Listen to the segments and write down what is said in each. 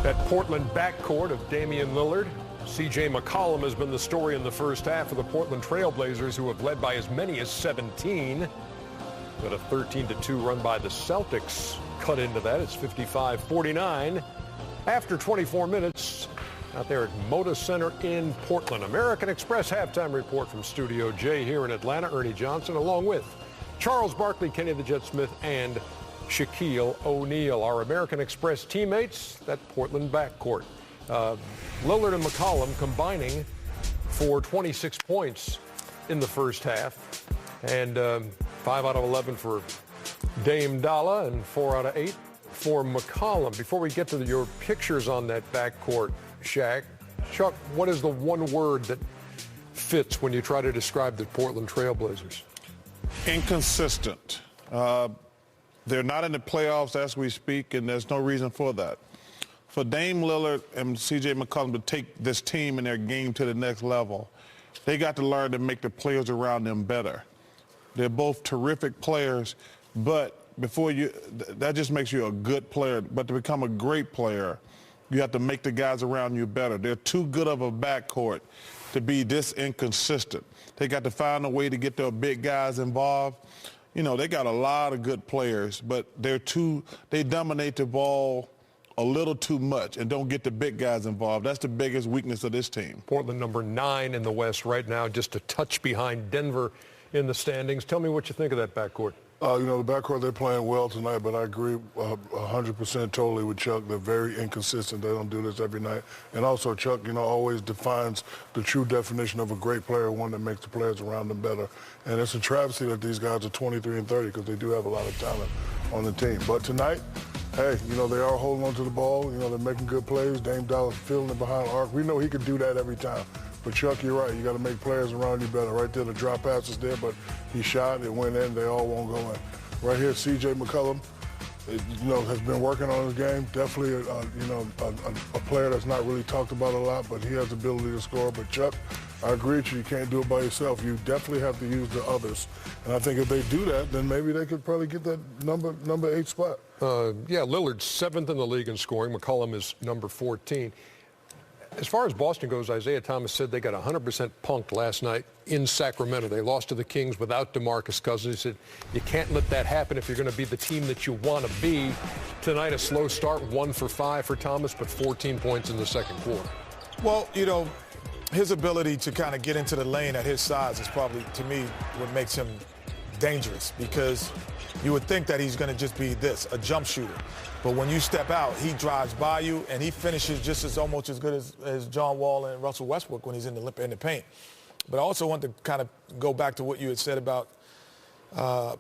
That Portland backcourt of Damian Lillard, C.J. McCollum has been the story in the first half of the Portland Trail Blazers, who have led by as many as 17. But a 13-2 run by the Celtics cut into that. It's 55-49 after 24 minutes out there at Moda Center in Portland. American Express halftime report from Studio J here in Atlanta. Ernie Johnson along with Charles Barkley, Kenny the Jet Smith, and Shaquille O'Neal, our American Express teammates, that Portland backcourt. Lillard and McCollum combining for 26 points in the first half, and 5 out of 11 for Dame Dalla and 4 out of 8 for McCollum. Before we get to your pictures on that backcourt, Shaq, Chuck, what is the one word that fits when you try to describe the Portland Trail Blazers? Inconsistent. They're not in the playoffs as we speak, and there's no reason for that. For Dame Lillard and C.J. McCollum to take this team and their game to the next level, they got to learn to make the players around them better. They're both terrific players, but that just makes you a good player. But to become a great player, you have to make the guys around you better. They're too good of a backcourt to be this inconsistent. They got to find a way to get their big guys involved. You know, they got a lot of good players, but they dominate the ball a little too much and don't get the big guys involved. That's the biggest weakness of this team. Portland number 9 in the West right now, just a touch behind Denver in the standings. Tell me what you think of that backcourt. The backcourt, they're playing well tonight, but I agree 100% totally with Chuck. They're very inconsistent. They don't do this every night. And also, Chuck, always defines the true definition of a great player, one that makes the players around them better. And it's a travesty that these guys are 23 and 30 because they do have a lot of talent on the team. But tonight, hey, they are holding on to the ball. They're making good plays. Dame Dalla's filling it behind the arc. We know he can do that every time. But, Chuck, you're right. You got to make players around you better. Right there, the drop pass is there, but he shot, it went in. They all won't go in. Right here, C.J. McCollum, has been working on his game. Definitely, a player that's not really talked about a lot, but he has the ability to score. But, Chuck, I agree with you. You can't do it by yourself. You definitely have to use the others. And I think if they do that, then maybe they could probably get that number 8 spot. Lillard's 7th in the league in scoring. McCollum is number 14. As far as Boston goes, Isaiah Thomas said they got 100% punked last night in Sacramento. They lost to the Kings without DeMarcus Cousins. He said, you can't let that happen if you're going to be the team that you want to be. Tonight, a slow start, 1 for 5 for Thomas, but 14 points in the second quarter. Well, his ability to kind of get into the lane at his size is probably, to me, what makes him dangerous, because you would think that he's going to just be a jump shooter. But when you step out, he drives by you, and he finishes just almost as good as John Wall and Russell Westbrook when he's in the paint. But I also want to kind of go back to what you had said about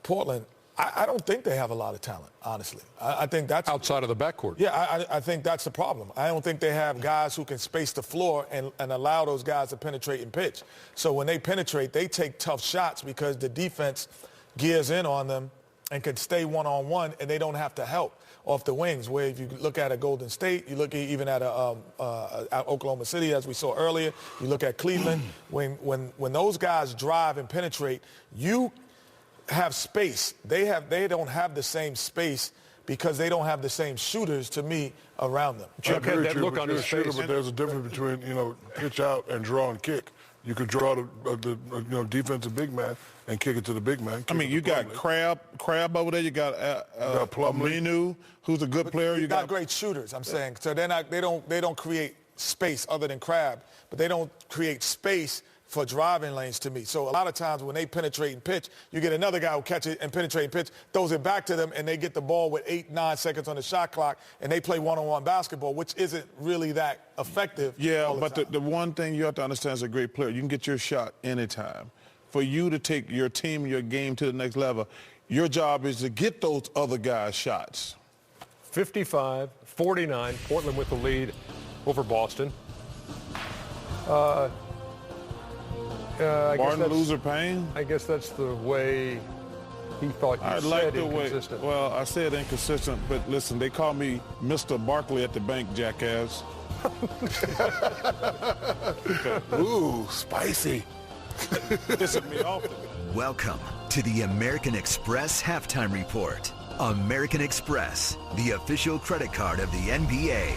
Portland. I don't think they have a lot of talent, honestly. I think that's outside of the backcourt. Yeah, I think that's the problem. I don't think they have guys who can space the floor and allow those guys to penetrate and pitch. So when they penetrate, they take tough shots because the defense gears in on them and can stay one-on-one, and they don't have to help off the wings, where if you look at a Golden State, you look even at Oklahoma City, as we saw earlier, you look at Cleveland, when those guys drive and penetrate, you have space. They don't have the same space because they don't have the same shooters, to me, around them. Chuck had that look on his face. But there's a difference between, pitch out and draw and kick. You could draw the defensive big man and kick it to the big man. I mean, you got Crab over there. You got Aminu, who's a good player. You got great shooters, I'm saying. So they don't create space other than Crab, but they don't create space for driving lanes to me. So a lot of times when they penetrate and pitch, you get another guy who catches it and penetrate and pitch, throws it back to them, and they get the ball with 8-9 seconds on the shot clock, and they play one-on-one basketball, which isn't really that effective. Yeah, but the one thing you have to understand as a great player, you can get your shot anytime. For you to take your team, your game to the next level, your job is to get those other guys' shots. 55-49, Portland with the lead over Boston. Martin Luther Payne? I guess that's the way he thought you said inconsistent. Well, I said inconsistent, but listen, they call me Mr. Barkley at the bank, jackass. Ooh, spicy. Pissing me off. Welcome to the American Express Halftime Report. American Express, the official credit card of the NBA.